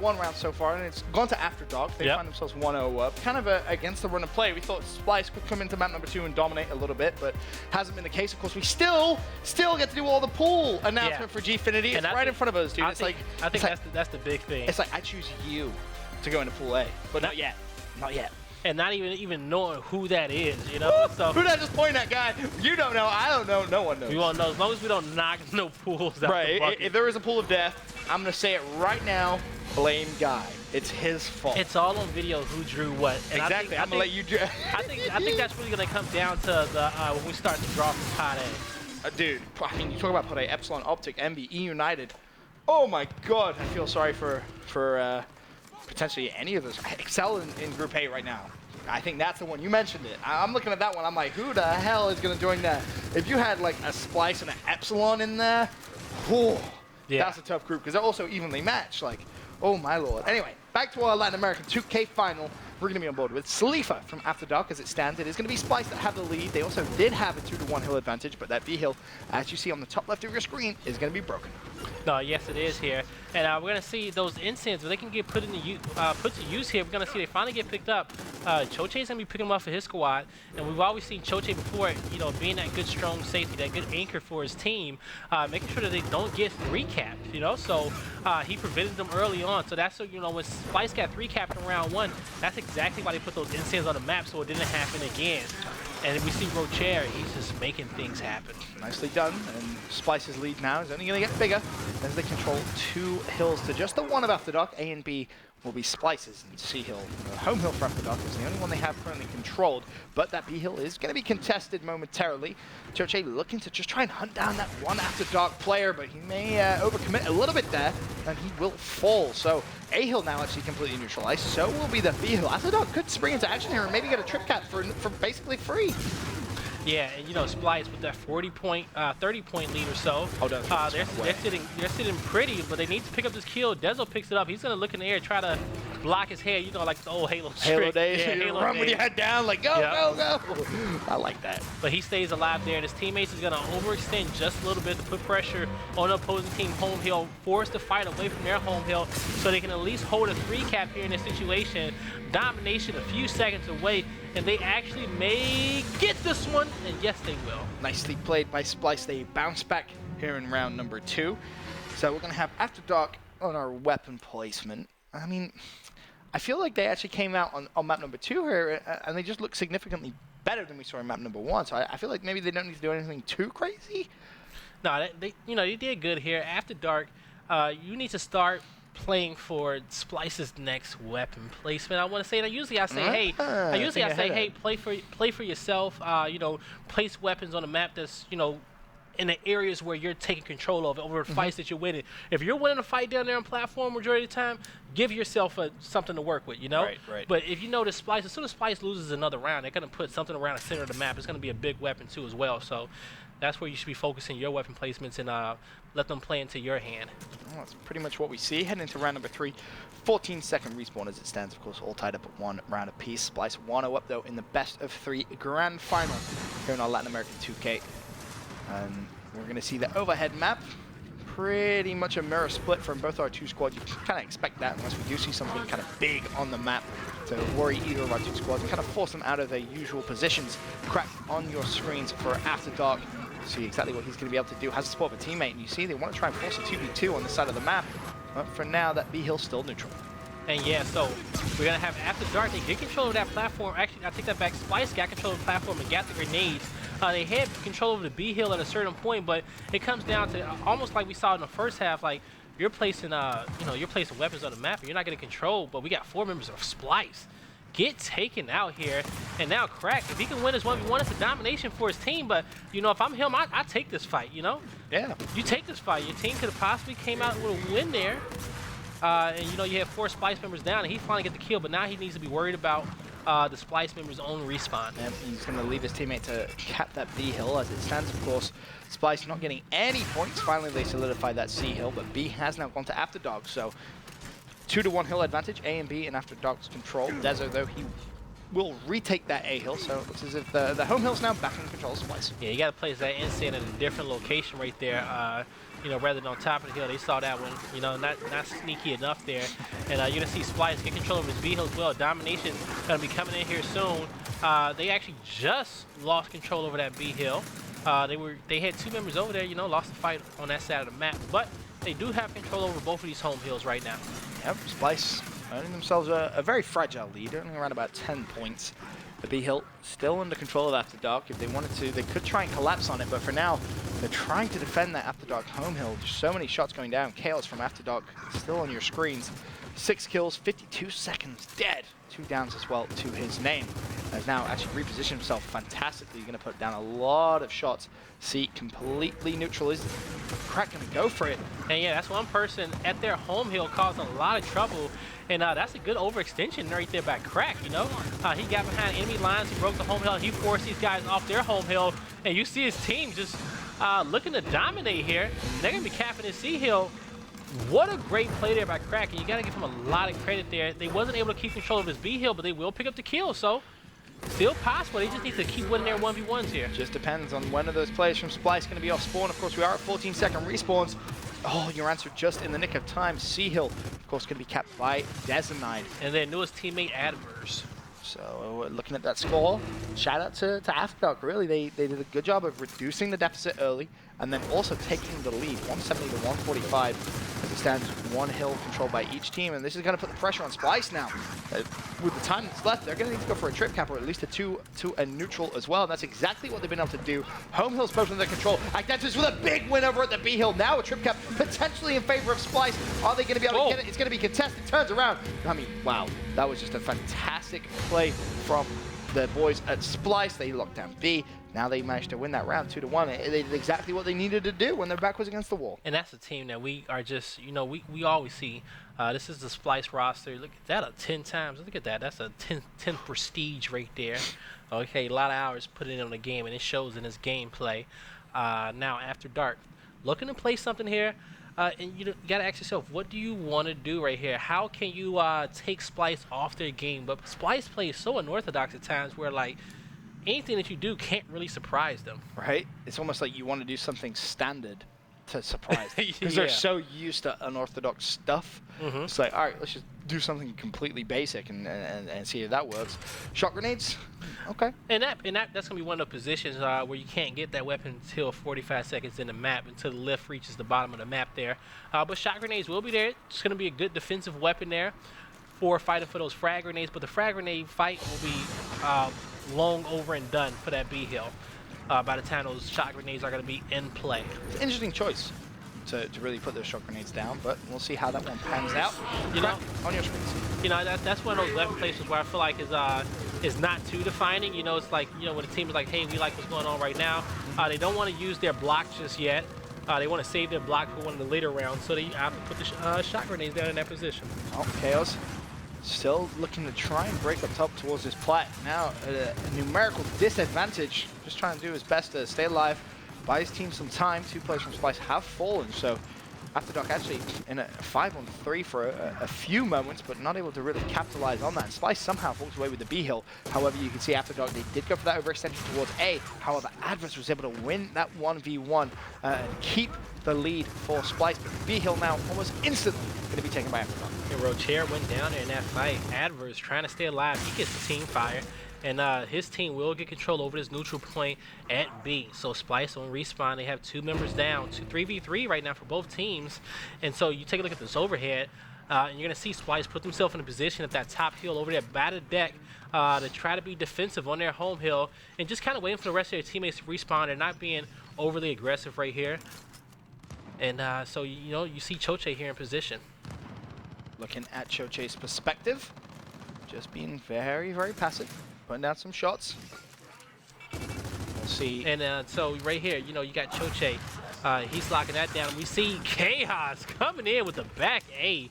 one round so far, and it's gone to After Dark. They find themselves 1-0 up. Kind of against the run of play. We thought Splyce could come into map number 2 and dominate a little bit, but hasn't been the case. Of course, we still get to do all the pool announcement for Gfinity. It's right in front of us, dude. I think that's the big thing. It's like, I choose you to go into pool A, but not yet. Not yet. And not even knowing who that is, you know? So who that just point that guy? You don't know, I don't know, no one knows. We won't know, as long as we don't knock no pools out the bucket. If there is a pool of death, I'm gonna say it right now, blame Guy. It's his fault. It's all on video who drew what. And exactly, I'm gonna let you draw. I think that's really gonna come down to the when we start to draw from pot A. Dude, I mean, you talk about pot A, Epsilon, Optic, Envy, E United. Oh my God, I feel sorry for potentially any of those. Excel in Group A right now. I think that's the one. You mentioned it. I'm looking at that one. I'm like, who the hell is going to join that? If you had like a Splyce and an Epsilon in there, that's a tough group because they're also evenly matched. Like, oh my Lord. Anyway, back to our Latin American 2K final. We're going to be on board with Slifa from After Dark as it stands. It is going to be Splyce that have the lead. They also did have a 2-to-1 hill advantage, but that B hill, as you see on the top left of your screen, is going to be broken. No, yes, it is here. And we're going to see those incense, they can get put to use here. We're going to see they finally get picked up. Choche's going to be picking them up for his squad. And we've always seen Choche before, you know, being that good, strong safety, that good anchor for his team, making sure that they don't get recapped, you know? So he prevented them early on. So that's, you know, when Splyce got 3-capped in round 1, that's exactly why they put those incense on the map so it didn't happen again. And we see Rocher, he's just making things happen. Nicely done, and Splyce's lead now is only going to get bigger as they control 2 hills to just the one of After Dark. A and B will be Splyce's, and C hill, the home hill for After Dark, is the only one they have currently controlled, but that B hill is going to be contested momentarily. Choche looking to just try and hunt down that one After Dark player, but he may overcommit a little bit there, and he will fall. So A hill now actually completely neutralized, so will be the B hill. After Dark could spring into action here and maybe get a trip cap for basically free. Yeah, and you know, Splyce with that 30-point lead or so. They're sitting pretty, but they need to pick up this kill. Dezo picks it up. He's gonna look in the air, try to block his head. You know, like the old Halo days. Yeah, Halo run days. with your head down, like go, go. I like that. But he stays alive there, and his teammates is gonna overextend just a little bit to put pressure on the opposing team home hill, force the fight away from their home hill, so they can at least hold a 3-cap here in this situation. Domination a few seconds away, and they actually may get this one, and yes, they will. Nicely played by Splyce. They bounce back here in round number 2. So we're going to have After Dark on our weapon placement. I mean, I feel like they actually came out on map number 2 here, and they just look significantly better than we saw in map number 1. So I feel like maybe they don't need to do anything too crazy. No, they did good here. After Dark, you need to start playing for Splyce's next weapon placement. I want to say that usually I say, hey, play for yourself. You know, place weapons on a map that's, you know, in the areas where you're taking control of over the fights that you're winning. If you're winning a fight down there on platform majority of the time, give yourself something to work with, you know? Right. But if you notice Splyce, as soon as Splyce loses another round, they're going to put something around the center of the map. It's going to be a big weapon too as well. So that's where you should be focusing your weapon placements and let them play into your hand. Well, that's pretty much what we see. Heading into round number 3. 14-second respawn as it stands, of course, all tied up at 1 round apiece. Splyce 1-0 up, though, in the best of 3 grand final here in our Latin American 2K. And we're going to see the overhead map. Pretty much a mirror split from both our 2 squads. You kind of expect that unless we do see something kind of big on the map to worry either of our 2 squads and kind of force them out of their usual positions. Cracked on your screens for After Dark. See exactly what he's going to be able to do. Has the support of a teammate, and you see they want to try and force a 2v2 on the side of the map. But for now, that B hill's still neutral. And yeah, so we're going to have After Dark. They get control of that platform. Actually, I take that back. Splyce got control of the platform and got the grenades. They had control over the B hill at a certain point, but it comes down to almost like we saw in the first half. Like you're placing, you're placing weapons on the map, and you're not getting control. But we got 4 members of Splyce get taken out here, and now Crack, if he can win his 1v1, it's a domination for his team. But you know, if I'm him, I take this fight. You know, yeah, you take this fight. Your team could have possibly came out with a win there, and you know, you have 4 Splyce members down, and he finally get the kill. But now he needs to be worried about the Splyce members' own respawn. And he's going to leave his teammate to cap that B hill as it stands, of course. Splyce not getting any points. Finally, they solidify that C hill, but B has now gone to After Dark. So 2-to-1 hill advantage, A and B in After Dark's control. Dezo, though, he will retake that A hill, so it looks as if the home hill's now back in control of Splyce. Yeah, you got to place that instant at a different location right there. you know, rather than on top of the hill. They saw that one, you know, not sneaky enough there. And you're gonna see Splyce get control of his B hill as well. Domination gonna be coming in here soon. They actually just lost control over that B hill. They had 2 members over there, you know, lost the fight on that side of the map, but they do have control over both of these home hills right now. Yep, Splyce earning themselves a very fragile lead, only around about 10 points. The B hill still under control of After Dark. If they wanted to, they could try and collapse on it, but for now, they're trying to defend that After Dark home hill. There's so many shots going down. Chaos from After Dark still on your screens. 6 kills, 52 seconds, dead. 2 downs as well to his name. Has now actually repositioned himself fantastically. He's going to put down a lot of shots. See, completely neutral. Is Crack going to go for it? And yeah, that's one person at their home hill causing a lot of trouble. And that's a good overextension right there by Crack, you know? He got behind enemy lines, he broke the home hill, he forced these guys off their home hill, and you see his team just looking to dominate here. They're going to be capping his C hill. What a great play there by Crack, and you got to give him a lot of credit there. They wasn't able to keep control of his B hill, but they will pick up the kill, so still possible. They just need to keep winning their 1v1s here. Just depends on when of those players from Splyce going to be off spawn. Of course, we are at 14-second respawns. Oh, your answer just in the nick of time. C hill, of course, going to be capped by Desinide. And their newest teammate, Adverse. So looking at that score, shout out to After Dark. Really, they did a good job of reducing the deficit early and then also taking the lead, 170 to 145. As it stands, 1 hill controlled by each team, and this is going to put the pressure on Splyce now. With the time that's left, they're going to need to go for a trip cap or at least a 2 to a neutral as well. And that's exactly what they've been able to do. Home hill's both under their control. Acdentis with a big win over at the B hill. Now a trip cap potentially in favor of Splyce. Are they going to be able to get it? It's going to be contested. Turns around. I mean, wow, that was just a fantastic play from the boys at Splyce. They locked down B. Now they managed to win that round 2-1. They did exactly what they needed to do when their back was against the wall. And that's a team that we are just, you know, we always see. This is the Splyce roster. Look at that, 10 times. Look at that. That's a 10 prestige right there. Okay, a lot of hours put in on the game, and it shows in his gameplay. Now, After Dark, looking to play something here. And you got to ask yourself, what do you want to do right here? How can you take Splyce off their game? But Splyce plays so unorthodox at times where, like, anything that you do can't really surprise them. Right? It's almost like you want to do something standard to surprise them. Because Yeah. they're so used to unorthodox stuff. Mm-hmm. It's like, all right, let's just do something completely basic and see if that works. Shot grenades? Okay. And that's going to be one of the positions where you can't get that weapon until 45 seconds in the map, until the lift reaches the bottom of the map there. But shot grenades will be there. It's going to be a good defensive weapon there for fighting for those frag grenades. But the frag grenade fight will be long over and done for that B hill by the time those shot grenades are going to be in play. It's an interesting choice to really put those shot grenades down, but we'll see how that one pans out. You know, on your screens. You know, that's one of those weapon places where I feel like is not too defining. You know, it's like, you know, when a team is like, hey, we like what's going on right now. They don't want to use their block just yet. They want to save their block for one of the later rounds, so they have to put the shot grenades down in that position. Oh, Chaos still looking to try and break up top towards this plat. Now a numerical disadvantage, just trying to do his best to stay alive, buy his team some time. 2 players from Splyce have fallen, so After Dark actually in a 5-on-3 for a few moments, but not able to really capitalize on that. And Splyce somehow walks away with the B hill. However, you can see After Dark, they did go for that overextension towards A. However, Adverse was able to win that 1v1 and keep the lead for Splyce. But the B hill now almost instantly going to be taken by After Dark. And Rocher went down there in that fight. Adverse trying to stay alive. He gets the team fire. And his team will get control over this neutral point at B. So Splyce on respawn, they have 2 members down, 3v3 right now for both teams. And so you take a look at this overhead, and you're going to see Splyce put themselves in a position at that top hill over there by the deck to try to be defensive on their home hill and just kind of waiting for the rest of their teammates to respawn. They're not being overly aggressive right here. And so, you know, you see Choche here in position. Looking at Choche's perspective, just being very, very passive. Putting down some shots. We'll see. And so right here, you know, you got Choche. He's locking that down. We see Chaos coming in with the back A,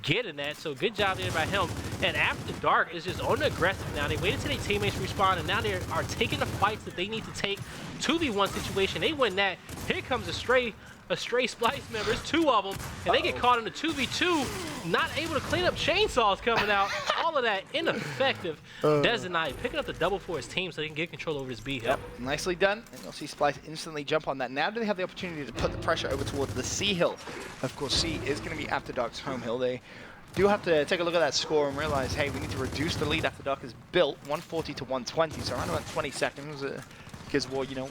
getting that. So good job there by him. And After Dark is just on the aggressive now. They waited till their teammates respawn, and now they are taking the fights that they need to take. 2v1 situation. They win that. Here comes a stray a stray Splyce member. It's 2 of them, and they get caught in the 2v2, not able to clean up chainsaws coming out. All of that ineffective. Designite picking up the double for his team so they can get control over this B hill. Yep, nicely done. And you'll see Splyce instantly jump on that. Now do they have the opportunity to put the pressure over towards the C hill? Of course, C is going to be After Dark's home hill. They do have to take a look at that score and realize, hey, we need to reduce the lead. After Dark is built 140 to 120, so around about 20 seconds. Because, well, you know,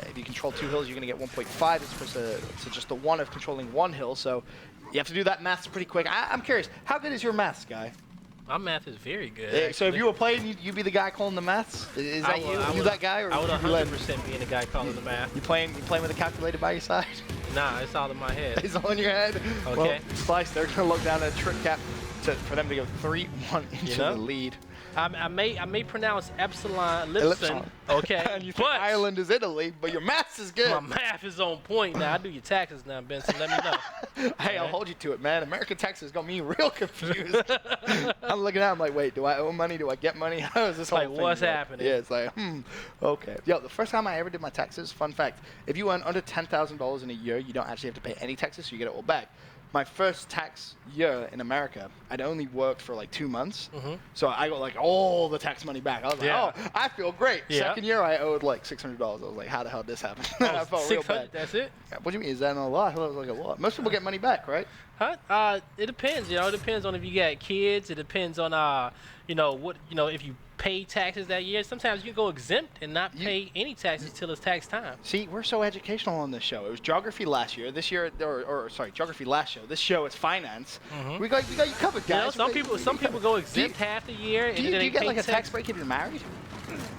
if you control 2 hills, you're going to get 1.5 as opposed to just the 1 of controlling 1 hill. So you have to do that maths pretty quick. I'm curious, how good is your maths, guy? My math is very good. Yeah, so if you were playing, you'd be the guy calling the maths? Is that you? You that guy? Or I would 100% be the guy calling the math. You playing with a calculator by your side? Nah, it's all in my head. It's all in your head? Okay. Well, Splyce, they're going to look down at a trick cap for them to go 3-1 into the lead. I may pronounce Epsilon Lipson, okay, and you think Ireland is Italy, but your maths is good. My math is on point. Now I do your taxes now, Benson. Let me know. Hey, I'll hold you to it, man. American taxes got me real confused. I'm looking at it, I'm like, wait, do I owe money? Do I get money? How is this whole thing? What's happening? Yeah, it's like, okay. Yo, the first time I ever did my taxes, fun fact, if you earn under $10,000 in a year, you don't actually have to pay any taxes, so you get it all back. My first tax year in America, I'd only worked for like 2 months, so I got like all the tax money back. I was like, oh, I feel great. Second year, I owed like $600. I was like, how the hell did this happen? I felt real bad. That's it? Yeah, what do you mean? Is that not a lot? I thought it was like a lot. Most people get money back, right? Huh? It depends. You know, it depends on if you got kids. It depends on you know what, you know, if you pay taxes that year. Sometimes you can go exempt and not pay any taxes till it's tax time. See, we're so educational on this show. It was geography last year. This year, or sorry, geography last show. This show is finance. We got you covered, guys. You know, some people go exempt half the year. Do you get like a tax break if you're married?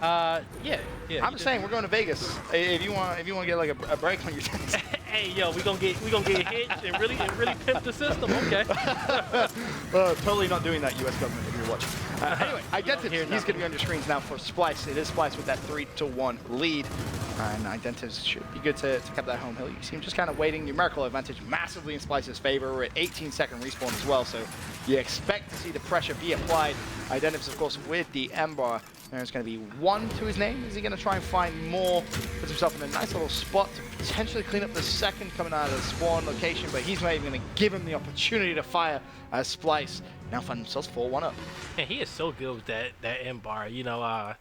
Yeah. I'm just saying, we're going to Vegas. If you want to get like a break on your tax. Hey, yo, we gonna get hitched and really pimp the system. Okay. Totally not doing that, U.S. government, if you're watching. Anyway, Identity, he's going to be on your screens now for Splyce. It is Splyce with that 3-1 lead. And Identity should be good to cap that home hill. You see him just kind of waiting. Numerical advantage massively in Splyce's favor. We're at 18-second respawn as well, so you expect to see the pressure be applied. Identity, of course, with the M-bar. There's going to be 1 to his name. Is he going to try and find more? Puts himself in a nice little spot to potentially clean up the second coming out of the spawn location, but he's not even going to give him the opportunity to fire as Splyce now find themselves 4-1 up. And he is so good with that M-bar. You know,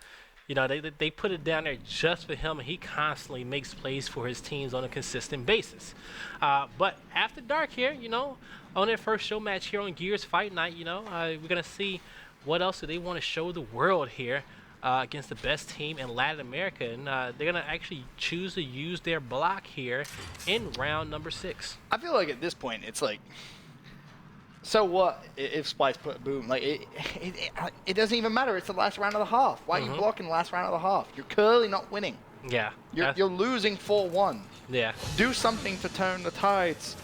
they put it down there just for him, and he constantly makes plays for his teams on a consistent basis. But After Dark here, you know, on their first show match here on Gears Fight Night, you know, we're going to see what else do they want to show the world here against the best team in Latin America. And they're going to actually choose to use their block here in round number 6. I feel like at this point, it's like, so what if Splyce put boom? Like, it doesn't even matter. It's the last round of the half. Why are you blocking the last round of the half? You're clearly not winning. Yeah. You're losing 4-1. Yeah. Do something to turn the tides.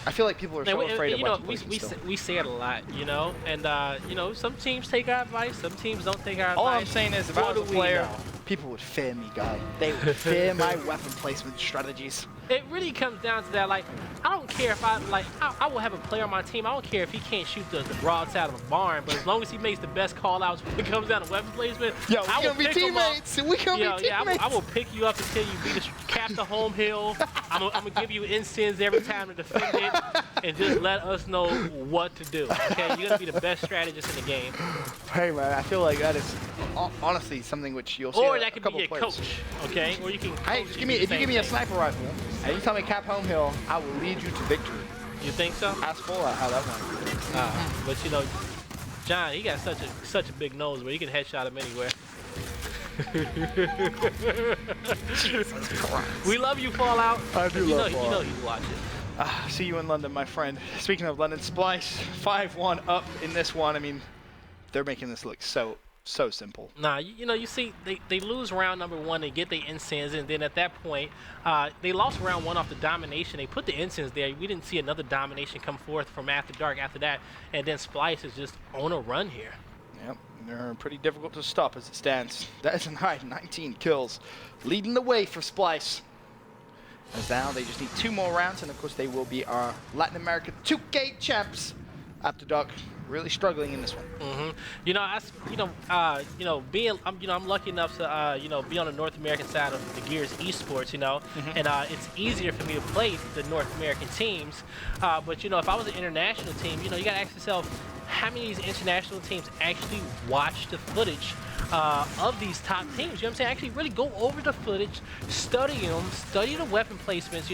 I feel like people are so afraid of weapon placement we say it a lot, you know, and you know, some teams take our advice, some teams don't take our advice. All I'm saying is, if I was a player, people would fear me, guy. They would fear my weapon placement strategies. It really comes down to that. Like, I don't care if I will have a player on my team. I don't care if he can't shoot the broadside of a barn, but as long as he makes the best call outs when it comes down to weapon placement, yo, we gonna be teammates. We gonna be teammates. I will pick you up until you cap the home hill. I'm gonna give you incense every time to defend it, and just let us know what to do. Okay, you're gonna be the best strategist in the game. Hey man, I feel like that is honestly something which you'll see. Or that could be your coach. Okay, or you can. Hey, just if you give me a sniper rifle and you tell me cap home hill, I will lead you to victory. You think so? Ask Fallout how that went. But you know, John, he got such a big nose where you can headshot him anywhere. Jesus Christ. We love you, Fallout. I do love Fallout. You know he's watching. See you in London, my friend. Speaking of London, Splyce 5-1 up in this one. I mean, they're making this look so simple. Nah, you know, you see, they lose round number 1, they get the incense, and then at that point, they lost round 1 off the domination. They put the incense there. We didn't see another domination come forth from After Dark after that, and then Splyce is just on a run here. Yep, they're pretty difficult to stop as it stands. That is a 19 kills, leading the way for Splyce. As now they just need 2 more rounds, and of course they will be our Latin American 2K champs. After Dark really struggling in this one. You know, I'm lucky enough to, be on the North American side of the Gears Esports, and it's easier for me to play the North American teams. But if I was an international team, you got to ask yourself, how many of these international teams actually watch the footage of these top teams? You know what I'm saying? Actually really go over the footage, study them, study the weapon placements,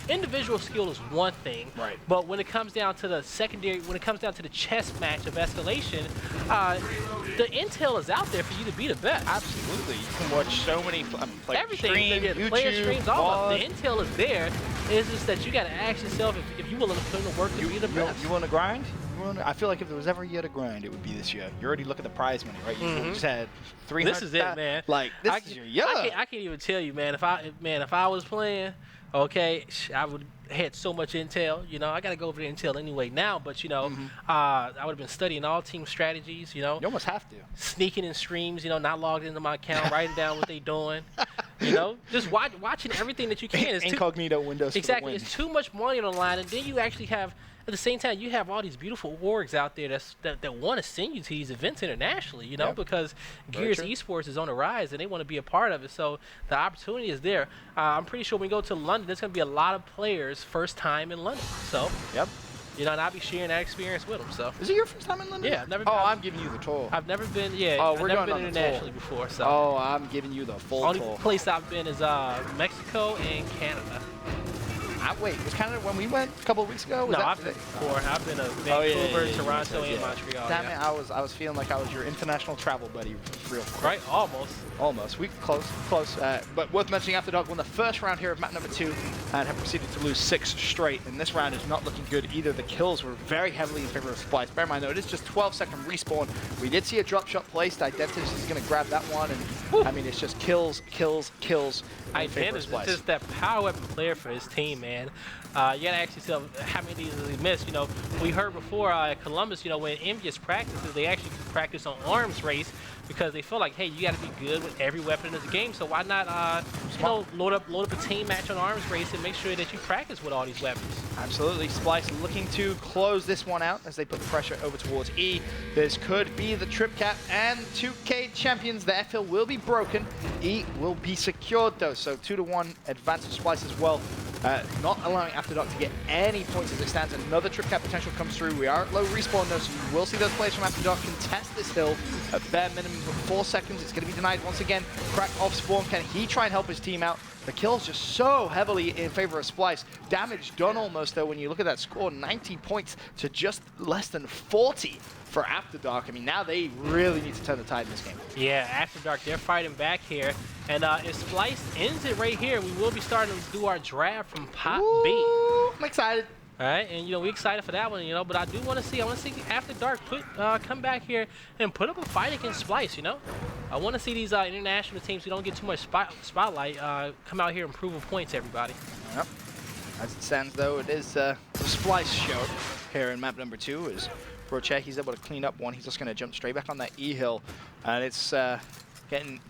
Individual skill is one thing. Right. But when it comes down to the secondary, when it comes down to the chess match of escalation, the intel is out there for you to be the best. Absolutely. You can watch so many player Everything, stream, player YouTube, streams, all of it. The intel is there. It's just that you got to ask yourself if you're willing to put in the work to be the best. You want to grind? I feel like if there was ever a year to grind, it would be this year. You already look at the prize money, right? You just had 300. This is it, man. Like this is your year. I can't even tell you, man. If I was playing, okay, I would had so much intel. I got to go over the intel anyway now. But I would have been studying all team strategies. You almost have to. Sneaking in streams. Not logged into my account, writing down what they doing. Just watching everything that you can. It's incognito windows. Exactly. It's too much money on the line, and then you actually have. At the same time, you have all these beautiful orgs out there that want to send you to these events internationally, because Gears Esports is on the rise and they want to be a part of it. So the opportunity is there. I'm pretty sure when we go to London, there's going to be a lot of players first time in London. So, and I'll be sharing that experience with them. So. Is it your first time in London? Yeah, I've never. I'm giving you the tour. I've never been. Oh, I've never been internationally before. So. Oh, I'm giving you the full tour. Only place I've been is Mexico and Canada. Wait, was Canada when we went a couple of weeks ago? No, I've been before. I've been to Vancouver, Toronto, and Montreal. Damn it, I was feeling like I was your international travel buddy real quick. Right, almost. Almost. We close. But worth mentioning, After Dark won the first round here of map number 2 and have proceeded to lose 6 straight. And this round is not looking good either. The kills were very heavily in favor of Splyce. Bear in mind, though, it is just 12-second respawn. We did see a drop shot placed. Identitas is going to grab that one. And I mean, it's just kills. Identitas is just that power weapon player for his team, man. You gotta ask yourself how many of these does he miss. We heard before at Columbus, when Envious practices, they actually practice on arms race because they feel like, hey, you gotta be good with every weapon in this game. So why not, load up a team match on arms race and make sure that you practice with all these weapons. Absolutely. Splyce looking to close this one out as they put the pressure over towards E. This could be the trip cap and 2K champions. The F-Hill will be broken. E will be secured though. So 2-1 advance for Splyce as well. Not allowing After Dark to get any points as it stands. Another trip cap potential comes through. We are at low respawn though, so you will see those players from After Dark contest this hill at bare minimum for 4 seconds. It's going to be denied once again. Crack off spawn. Can he try and help his team out? The kill's just so heavily in favor of Splyce. Damage done almost though when you look at that score, 90 points to just less than 40 for After Dark. I mean, now they really need to turn the tide in this game. Yeah, After Dark, they're fighting back here. And if Splyce ends it right here, we will be starting to do our draft from Pot B. I'm excited. All right, and we're excited for that one, but I do want to see, After Dark come back here and put up a fight against Splyce, I want to see these international teams who don't get too much spotlight come out here and prove points, everybody. Yep. As it stands, though, it is the Splyce show here in map number 2. As Roche, he's able to clean up one. He's just going to jump straight back on that E-hill, and it's getting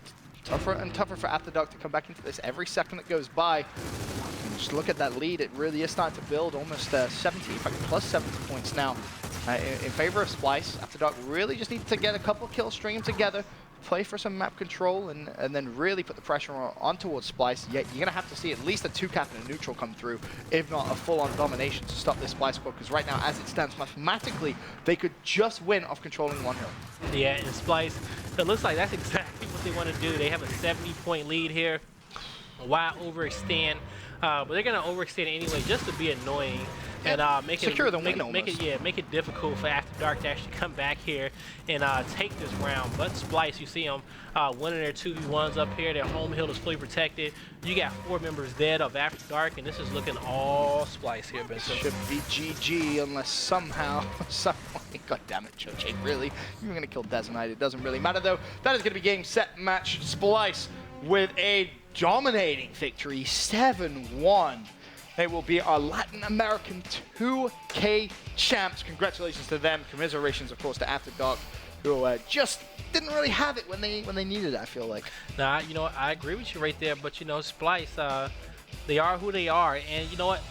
tougher and tougher for After Dark to come back into this every second that goes by. Just look at that lead. It really is starting to build, almost 70, in fact, plus 70 points now in favor of Splyce. After Dark really just need to get a couple kill streams together, play for some map control, and then really put the pressure on towards Splyce. Yet you're going to have to see at least a 2-cap and a neutral come through, if not a full-on domination to stop this Splyce squad, because right now, as it stands mathematically, they could just win off controlling one hill. Yeah, and Splyce, it looks like that's exactly what they want to do. They have a 70-point lead here. Why overextend? But they're gonna overextend anyway, just to be annoying and make it difficult for After Dark to actually come back here and take this round. But Splyce, you see them winning their 2v1s up here. Their home hill is fully protected. You got 4 members dead of After Dark, and this is looking all Splyce here, Ben. Should be GG unless somehow, God damn it, Choche, really? You're gonna kill Desmite. It doesn't really matter though. That is gonna be game, set, match. Splyce with a dominating victory, 7-1. They will be our Latin American 2K champs. Congratulations to them. Commiserations, of course, to After Dark, who just didn't really have it when they needed it, I feel like. Nah, I agree with you right there. But, Splyce, they are who they are. And you know what?